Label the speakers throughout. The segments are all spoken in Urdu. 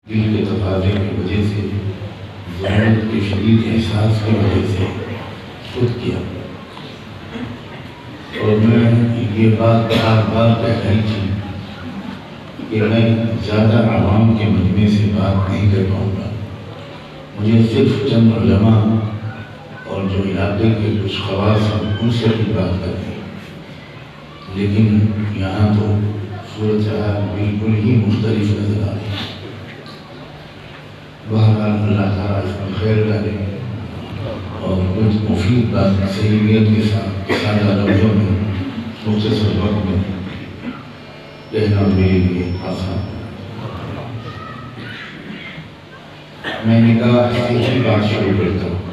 Speaker 1: دل کے تقاضے کی وجہ سے، ضرورت کے شدید احساس کی وجہ سے خود کیا۔ اور میں یہ بات بار بار کہہ رہی تھی کہ میں زیادہ عوام کے مجمع سے بات نہیں کر پاؤں گا، مجھے صرف چند علماء اور جو علاقے کے کچھ خواص ہیں ان سے بھی بات کرنی ہے، لیکن یہاں تو صورتحال بالکل ہی مختلف نظر آ رہی ہے۔ بہرحال اللہ تعالیٰ اس میں خیر ڈالے اور کچھ مفید بات صحیح نیت کے ساتھ سادہ لفظوں میں مختصر وقت میں کہنا میرے لیے آسان۔ میں نکاح سے ہی بات شروع کرتا ہوں۔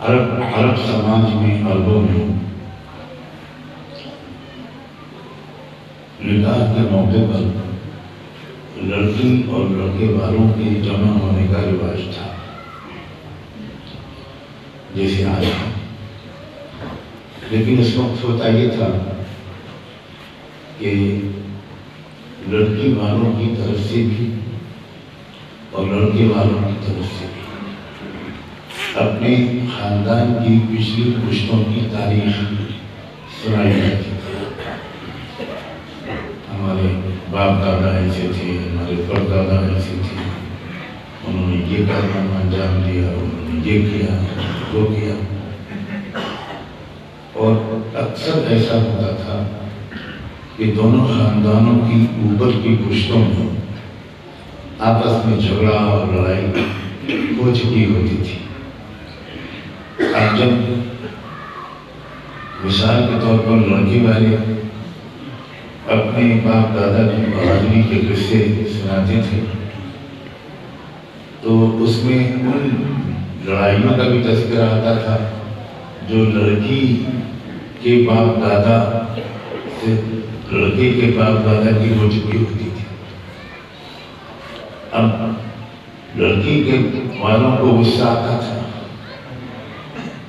Speaker 1: عرب سماج میں، عربوں میں نکاح کے موقع پر لڑکی اور لڑکے والوں کے جمع ہونے کا رواج تھا، جیسے آج ہے۔ لیکن اس وقت ہوتا یہ تھا کہ لڑکی والوں کی طرف سے بھی اور لڑکے والوں کی طرف سے بھی اپنے خاندان کی پچھلی پشتوں کی تاریخ سنائی جاتی تھی۔ ہمارے باپ دادا ایسے تھے، ہمارے پردادا ایسے تھے، انہوں نے یہ کارنامہ انجام دیا، انہوں نے یہ کیا، وہ کیا۔ اور اکثر ایسا ہوتا تھا کہ دونوں خاندانوں کی اوپر کی پشتوں میں آپس میں جھگڑا اور لڑائی ہو چکی ہوتی تھی۔ اب جب مثال کے طور پر لڑکی والے اپنے باپ دادا کی بہادری کے قصے سناتے تھے تو اس میں ان لڑائیوں کا بھی تذکرہ آتا تھا جو لڑکی کے باپ دادا سے لڑکے کے باپ دادا کی ہو چکی ہوتی تھی۔ اب لڑکی کے والوں کو غصہ آتا تھا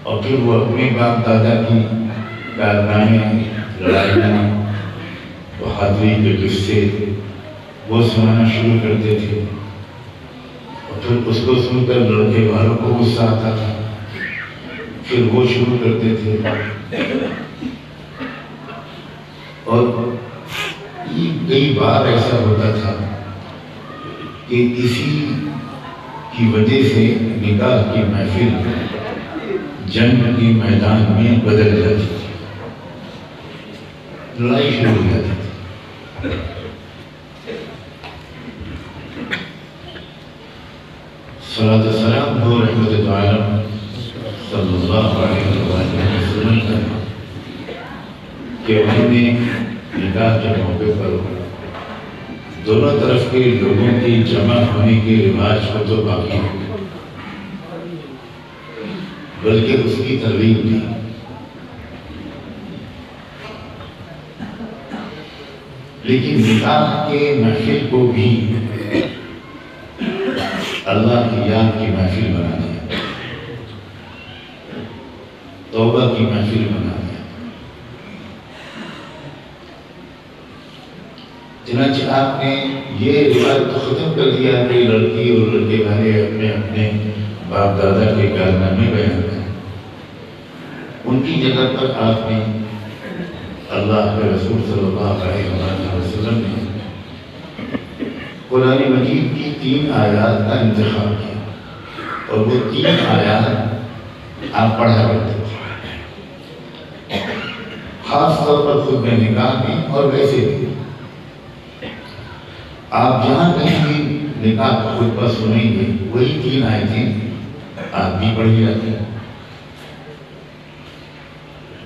Speaker 1: اور پھر وہ اپنے باپ دادا کی کارنامے، لڑائیاں، بہادری کے قصے وہ سنانا شروع کرتے تھے، اور پھر اس کو سن کر لڑکے والوں کو غصہ آتا تھا، پھر وہ شروع کرتے تھے۔ اور کئی بار ایسا ہوتا تھا کہ اسی کی وجہ سے نکاح کی محفل جنگ کے میدان میں بدل جاتی تھی، لڑائی شروع ہو جاتی تھی۔ صلاۃ و سلام ہو رحمت عالم صلی اللہ علیہ وسلم کہ انہوں نے نکاح کے موقع پر دونوں طرف کے لوگوں کی جمع ہونے کے رواج کو تو باقی ہو، بلکہ اس کی ترغیب بھی۔ لیکن نکاح کے محفل کو بھی اللہ کی یاد کی محفل بنا دیا، توبہ کی محفل بنا دیا۔ چنانچہ آپ نے یہ رواج تو ختم کر دیا کہ لڑکی اور لڑکے والے اپنے اپنے باپ دادا کے کارنامے بیان کریں، ان کی جگہ پر آپ نے اللہ کے رسول صلی اللہ علیہ وسلم نے قرآن مجید کی 3 آیات کا انتخاب کیا، اور وہ 3 آیات آپ پڑھا کرتے تھے، خاص طور پر خطبہ نکاح میں اور ویسے بھی۔ آپ جہاں کہیں بھی نکاح کا خطبہ سنیں گے وہی 3 آیتیں آپ بھی پڑھی جاتی ہیں،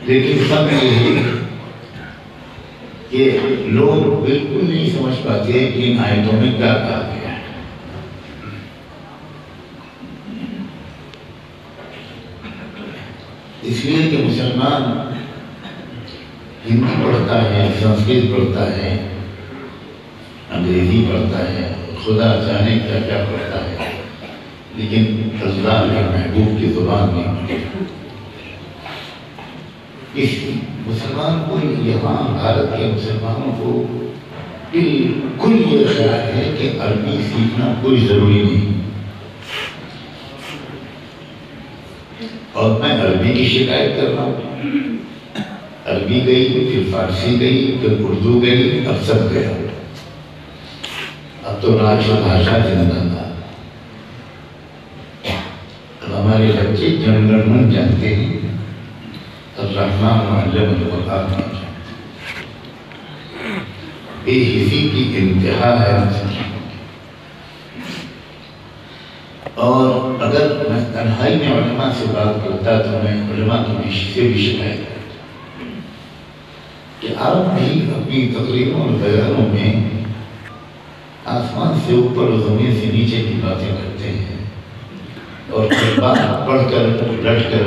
Speaker 1: لیکن سب یہ ہے کہ لوگ بالکل نہیں سمجھ پاتے کہ ان آیتوں میں کیا کہا گیا ہے۔ اس لیے کہ مسلمان ہندی پڑھتا ہے، سنسکرت پڑھتا ہے، انگریزی پڑھتا ہے، خدا جانے کیا کیا پڑھتا ہے، لیکن اللہ کے محبوب کی زبان نہیں پڑھتا۔ اس مسلمان کو یہاں بھارت کے مسلمانوں کو بالکل یہ خیال ہے کہ عربی سیکھنا کوئی ضروری نہیں، اور میں عربی کی شکایت کر رہا ہوں۔ عربی گئی، پھر فارسی گئی، پھر اردو گئی، اب سب گیا۔ اب تو راج بھاشا زندہ تھا۔ اب ہمارے بچے جنگل جانتے ہیں، الرحمن معلم القرآن نہیں جانتے۔ بے حسی کی انتہا ہے۔ اور اگر میں تنہائی میں علماء سے بات کرتا تو میں علماء کی سے بھی شکایت کرتا کہ آپ بھی اپنی تقریروں اور بیانوں میں آسمان سے اوپر اور زمین سے نیچے کی باتیں کرتے ہیں، اور بات پڑھ کر لٹ کر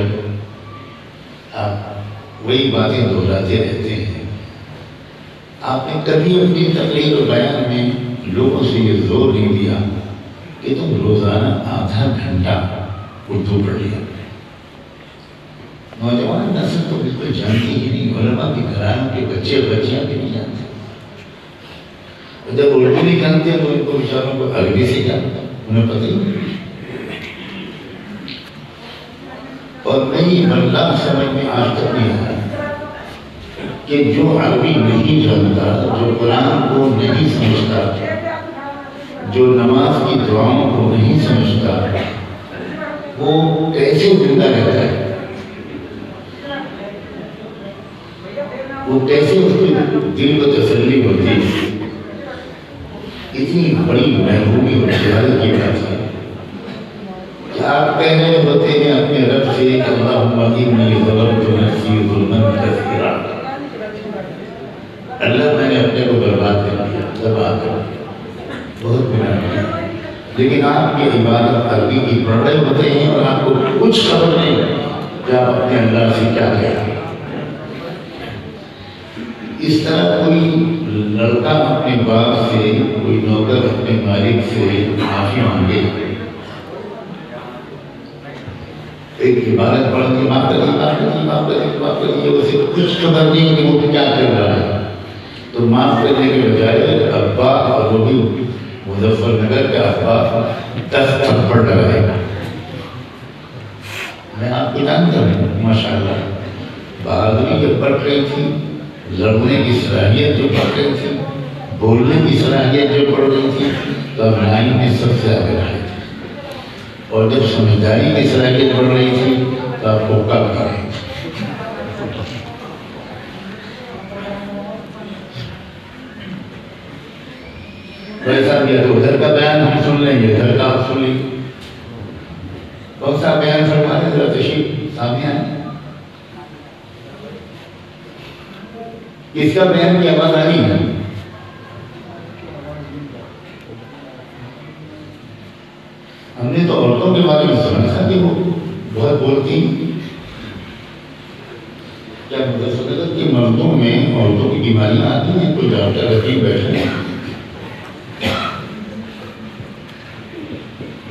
Speaker 1: آپ وہی باتیں دہراتے رہتے ہیں۔ آپ نے کبھی اپنی تقریر اور بیان میں لوگوں سے یہ زور نہیں دیا کہ تم روزانہ آدھا گھنٹہ اردو پڑھ لیا۔ نوجوان نسل تو بالکل جانتی ہی نہیں، علماء کے گھرانوں کے بچے اور بچیاں بھی نہیں جانتے۔ جب اردو نہیں جانتے تو ان کو بیچاروں کو عربی سے جانتا، انہیں پتہ ہی نہیں۔ اور نہیں بندہ سمجھ میں آج تک نہیں آیا کہ جو عربی نہیں جانتا، جو قرآن کو نہیں سمجھتا، جو نماز کی دعاؤں کو نہیں سمجھتا، وہ کیسے زندہ رہتا ہے، وہ کیسے اس کے دل کو تسلی ہوتی ہے۔ اتنی بڑی محرومی اور جہالت کی بات ہے کہ آپ کہہ رہے ہوتے ہیں اپنے رب سے کہ اللہم انی ظلمت نفسی ظلما کثیرا، اللہ میں نے اپنے کو برباد کر دیا، تباہ کر دیا، بہت گناہ کیا، لیکن آپ کی عبادت عربی کی پڑھ رہے ہوتے ہیں اور آپ کو کچھ خبر نہیں کہ آپ اپنے اللہ سے کیا کہہ رہے ہیں۔ اس طرح کوئی لڑکا اپنے باپ سے، کوئی نوکر اپنے مالک سے معافی مانگے، ایک عبارت پڑھ کے معاف کریے، اسے کچھ خبر نہیں کہ وہ کیا کر رہا ہے، تو معاف کرنے کے بجائے ابا، اور وہ بھی مظفر نگر کے ابا 10 تھپڑ لگائے گا۔ میں آپ کو جانتا ہوں ماشاءاللہ، بہادری جب پڑھ رہی تھی، لڑنے کی صلاحیت جو پڑھ رہی تھی، بولنے کی صلاحیت جو پڑھ رہی تھی، تو اب لائن میں سب سے آگے رہے تھے، اور جب سمجھداری کی صلاحیت پڑھ رہی تھی تو آپ کو کب کریں۔ ویسا بھی ہے تو ادھر کا بیان ہم سن لیں گے، ادھر کا آپ سن لیں گے۔ کون سا بیان فرمانے ذرا تشریف سامنے آئے، کس کا بیان کی آواز آ رہی ہے؟ ہم نے تو عورتوں کے بارے میں سنا تھا کہ وہ بہت بولتی، کیا مدرسہ کہ مردوں میں عورتوں کی بیماریاں آتی ہیں، کوئی ڈاکٹر رکھی بیٹھے ہیں۔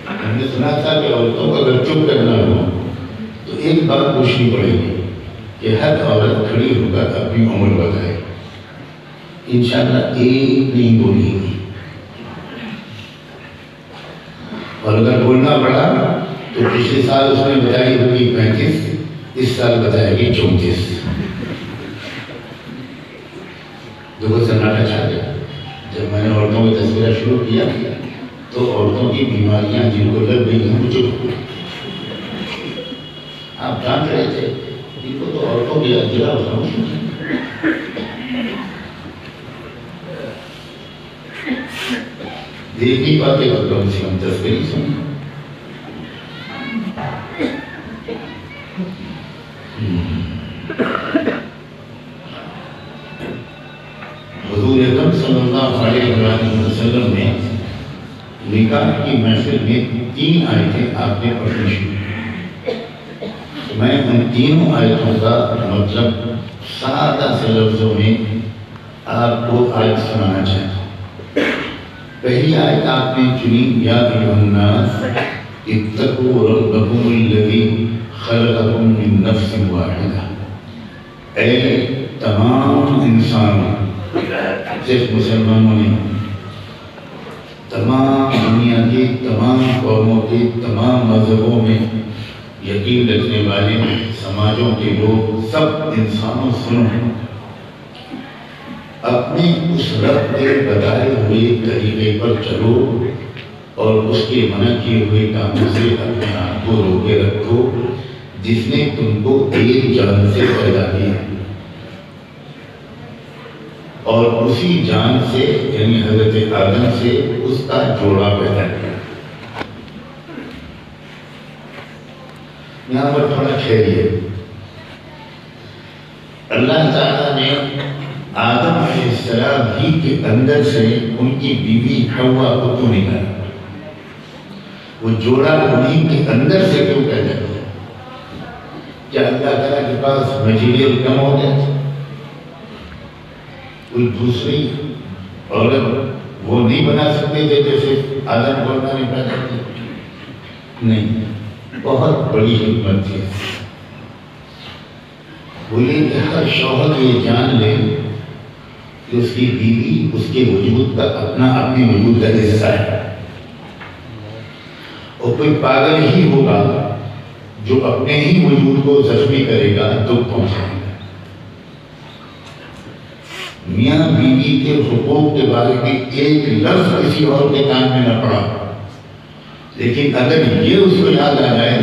Speaker 1: ہم نے سنا تھا کہ عورتوں کو اگر چپ کرنا ہو تو ایک بات پوچھنی پڑے گی کہ ہر عورت کھڑی ہو کر اپنی عمر بتائے، انشاءاللہ ایک نہیں بولے گی، اور اگر بولنا پڑا تو پچھلے سال اس نے بتائی ہوگی 35، اس سال بتائے گی 34۔ دیکھو سناٹا چھا گیا۔ جب میں نے عورتوں کا تذکرہ شروع کیا تو عورتوں کی بیماریاں جن کو لگ گئی ہیں وہ چپ ہوئی۔ آپ جان رہے تھے ان کو تو عورتوں کی اجرا خاموش، دیکھ نہیں پاتے تو کم سے کم تذکری سنیں۔ حضور اکرم صلی اللہ علیہ وسلم نے نکاح کی محفل میں 3 آیتیں آپ نے پڑھنی شروع، میں ان تینوں آیتوں کا مطلب سادہ سے لفظوں میں آپ کو آیت سنانا چاہتا ہوں۔ پہلی آیت آپ نے چنی، یا ایھا الناس اتقوا ربکم الذی خلقکم من نفس واحدہ، اے انسانوں، صرف مسلمانوں نہیں، تمام دنیا کی تمام قوموں کی تمام مذہبوں میں یقین رکھنے والے سماجوں کے لوگ، سب انسانوں سنو، اپنے اس رب کے بتائے ہوئے طریقے پر چلو اور اس کے منع کیے ہوئے کاموں سے اپنے آپ کو روکے رکھو، جس نے تم کو ایک جان سے پیدا کیا اور اسی جان سے یعنی حضرت آدم سے اس کا جوڑا پیدا کیا۔ یہاں پر تھوڑا ٹھہریے، اللہ تعالیٰ نے آدم علیہ السلام ہی کے اندر سے ان کی بیوی حوا کو کیوں نکالا؟ وہ جوڑا انہیں کے اندر سے کیوں پیدا کیا؟ کیا اللہ تعالیٰ کے پاس مٹیریل کم ہو گیا؟ کوئی دوسری عورت وہ نہیں بنا سکتے تھے جیسے آدم کو اللہ نے پیدا کیا؟ نہیں، بہت بڑی حکمت تھی۔ وہ یہ کہ ہر شوہر یہ جان لے کہ اس کی بیوی اس کے وجود کا اپنی وجود کا حصہ ہے، اور کوئی پاگل ہی ہوگا جو اپنے ہی وجود کو زخمی کرے گا، دکھ پہنچائے گا۔ میاں بیوی کے حقوق کے بارے میں ایک لفظ کسی اور کے کان میں نہ پڑا، لیکن اگر یہ اس کو یاد آ جائے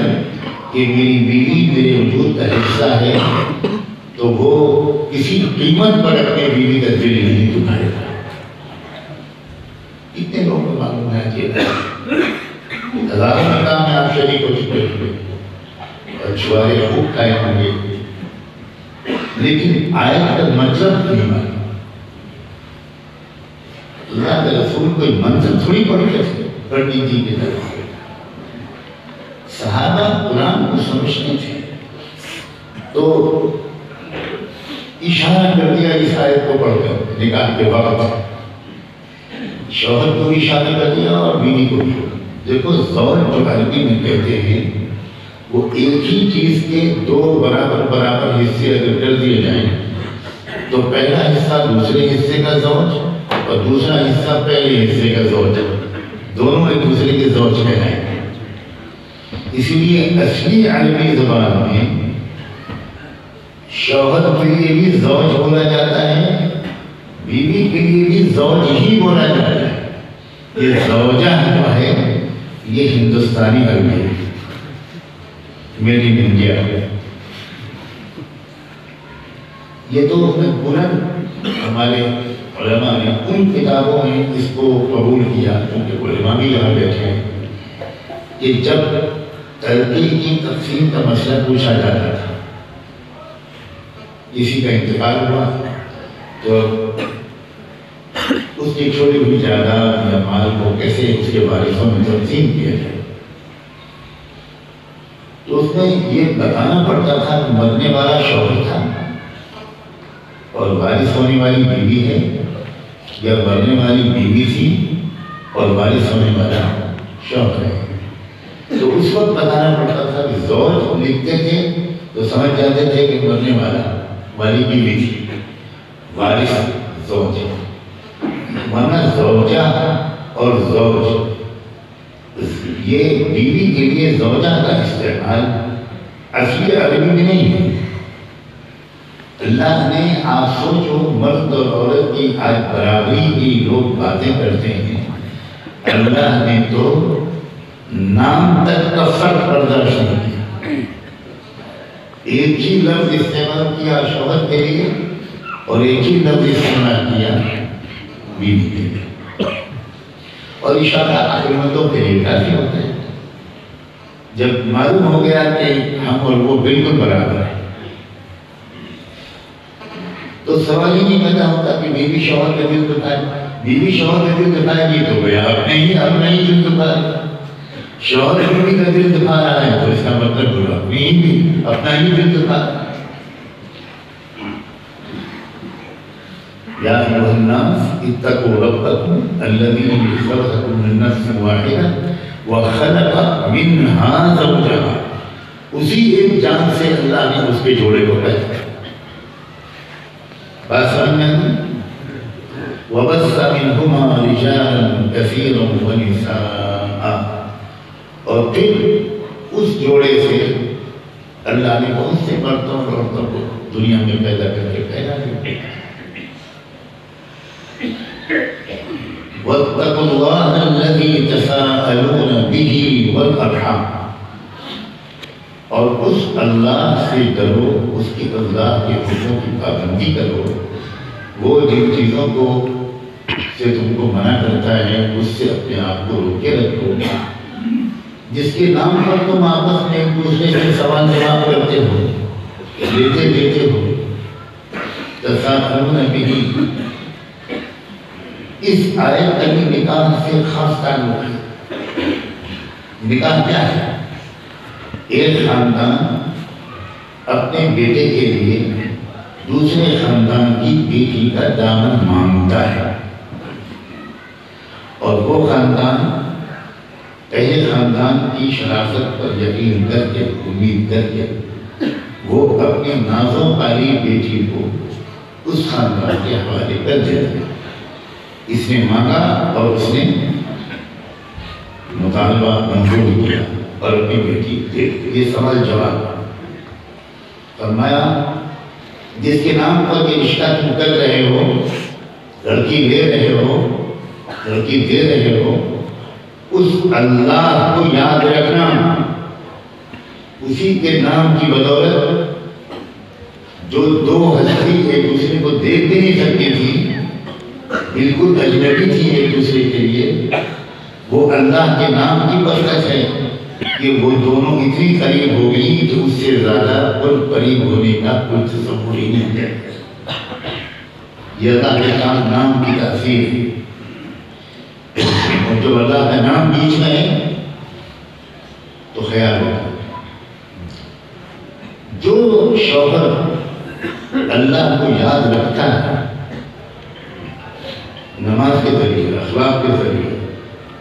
Speaker 1: کہ میری بیوی میرے وجود کا حصہ ہے، تو وہ کسی قیمت پر اپنے بیوی کا دل نہیں دکھائے گا۔ کتنے لوگوں کو معلوم ہے کہ ہزاروں نکاح میں آپ شریک ہو چکے ہوئے اور چھوارے خوب کھائے ہوں گے، لیکن آیت کا مطلب نہیں معلوم۔ اللہ کے رسول کوئی منظر تھوڑی پڑھتے تھے، پڑھنی تھی کہ صحابہ قرآن کو سمجھتے تھے، تو اشارہ کر دیا اس آیت کو پڑھ کر نکاح کے وقت، شوہر کو بھی شادی کر دیا اور بیوی کو بھی۔ دیکھو زوج جو عربی میں کہتے ہیں وہ ایک ہی چیز کے دو برابر حصے اگر کر دیے جائیں تو پہلا حصہ دوسرے حصے کا زوج اور دوسرا حصہ پہلے حصے کا زوج، دونوں ایک دوسرے کے زوج کہلائیں گے۔ اسی لیے اصلی عربی زبان میں شوہر کے لیے بھی زوج بولا جاتا ہے، بیوی کے لیے بھی زوج ہی بولا جاتا ہے۔ یہ زوجہ جو ہے یہ ہندوستانی عربی ہے، میڈ ان انڈیا۔ یہ تو بلند ہمارے علماء نے ان کتابوں میں اس کو قبول کیا، کیونکہ علماء بھی یہاں بیٹھے ہیں، کہ جب ترقی کی تقسیم کا مسئلہ پوچھا جاتا تھا، کسی کا انتقال ہوا تو اس کی چھوڑی ہوئی جائیداد یا مال کو کیسے اس کے وارثوں میں تقسیم کیا جائے، تو اس میں یہ بتانا پڑتا تھا کہ مرنے والا شوہر تھا اور وارث ہونے والی بیوی ہے، یا مرنے والی بیوی تھی اور وارث ہونے والا شوہر ہے۔ تو اس وقت بتانا پڑتا تھا کہ زوج لکھتے تھے تو سمجھ جاتے تھے کہ مرنے والی بیوی تھی، وارث زوج، ورنہ زوجہ اور زوج یہ بیوی کے لیے زوجہ کا استعمال اصلی عربی میں نہیں ہے۔ اللہ نے آپ سوچو مرد اور عورت کی آج برابری کی لوگ باتیں کرتے ہیں، اللہ نے تو نام تک کا فرق برداشت نہیں کیا، ایک ہی لفظ استعمال کیا شوہر کے لیے اور ایک ہی لفظ استعمال کیا بیوی کے لیے، اور اشارہ عقلمندوں کے لیے کافی ہوتا ہے۔ جب معلوم ہو گیا کہ ہم اور وہ بالکل برابر ہیں تو سوال ہی نہیں پیدا ہوتا کہ بیوی شوہر کا دل دکھائے، بیوی شوہر کا دل دکھائے گی تو گویا اپنے ہی دل دکھائے، شوہر بیوی کا دل دکھا رہا ہے تو اس کا مطلب ہوا اپنا ہی دل دکھا رہا ہے۔ یا ایھا الناس اتقوا ربکم الذی خلقکم من نفس واحدہ وخلق منہا زوجہا، اسی ایک جان سے اللہ نے اس کے جوڑے کو پیدا کیا۔ وَبَثَّ مِنْهُمَا رِجَالًا كَثِيرًا وَنِسَاءً، اور پھر اس جوڑے سے اللہ نے بہت سے مردوں اور عورتوں کو دنیا میں پیدا کر کے پیدا کیا۔ وَاتَّقُوا اللَّهَ الَّذِي تَسَاءَلُونَ بِهِ وَالْأَرْحَامَ، اور اس اللہ سے ڈرو، اس کی اللہ کے حکموں کی پابندی کرو، وہ جن چیزوں کو سے تم کو منع کرتا ہے اس سے اپنے آپ کو روکے رکھو، جس کے نام پر تم آپس میں ایک دوسرے سے سوال جواب کرتے ہو، دیتے ہو۔ تساءلون به، اس آیت کا بھی نکاح سے خاص تعلق ہے۔ نکاح کیا ہے؟ ایک خاندان اپنے بیٹے کے لیے دوسرے خاندان کی بیٹی کا دامن مانگتا ہے، اور وہ خاندان پہلے خاندان کی شرافت پر یقین کر کے، امید کر کے، وہ اپنی نازوں والی بیٹی کو اس خاندان کے حوالے کر دیتے ہیں۔ اس نے مانگا اور اس نے مطالبہ منظور کیا اور اپنی بیٹی دے دی۔ یہ سوال جواب فرمایا، جس کے نام پر یہ رشتہ تم کر رہے ہو، لڑکی لے رہے ہو، لڑکی دے رہے ہو، اس اللہ کو یاد رکھنا، اسی کے نام کی بدولت جو دو ہستی ایک دوسرے کو دیکھ بھی نہیں سکتی تھی، بالکل اجنبی تھی ایک دوسرے کے لیے، وہ اللہ کے نام کی برکت ہے کہ وہ دونوں اتنی قریب ہو گئی کہ اس سے زیادہ قریب ہونے کا کوئی تصور ہی نہیں ہے۔ یہ اللہ کے نام کی تاثیر ہے، اور جو اللہ کا نام بیچ میں ہے تو خیال ہوتا ہے۔ جو شوہر اللہ کو یاد رکھتا ہے، نماز کے ذریعے، اخلاق کے ذریعے،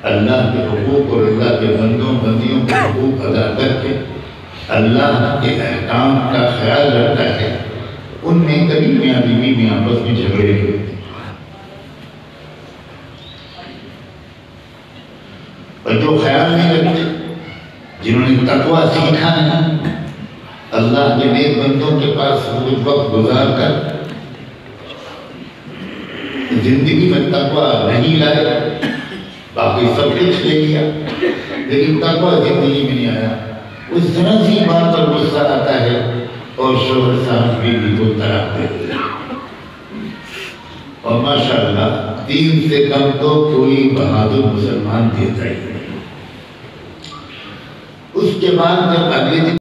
Speaker 1: اللہ کے حقوق اور اللہ کے بندیوں کے حقوق ادا کر کے اللہ کے احکام کا خیال رکھتا ہے، ان میں کبھی میاں بیوی میں آپس میں جھگڑے نہیں ہوتے۔ اور جو خیال نہیں رکھتے، جنہوں نے تقویٰ سیکھا ہے، اللہ کے نیک بندوں کے پاس کچھ وقت گزار کر زندگی میں تقویٰ نہیں لائے، باقی سب کچھ لے لیا لیکن تقویٰ زندگی میں نہیں آیا، اس ذرا سی بات پر غصہ آتا ہے اور شوہر صاحب بیوی کو طلاق دیتے ہیں، اور ماشاءاللہ 3 سے کم تو کوئی بہادر مسلمان دیتا ہی نہیں۔ اس کے بعد جب اگلے دن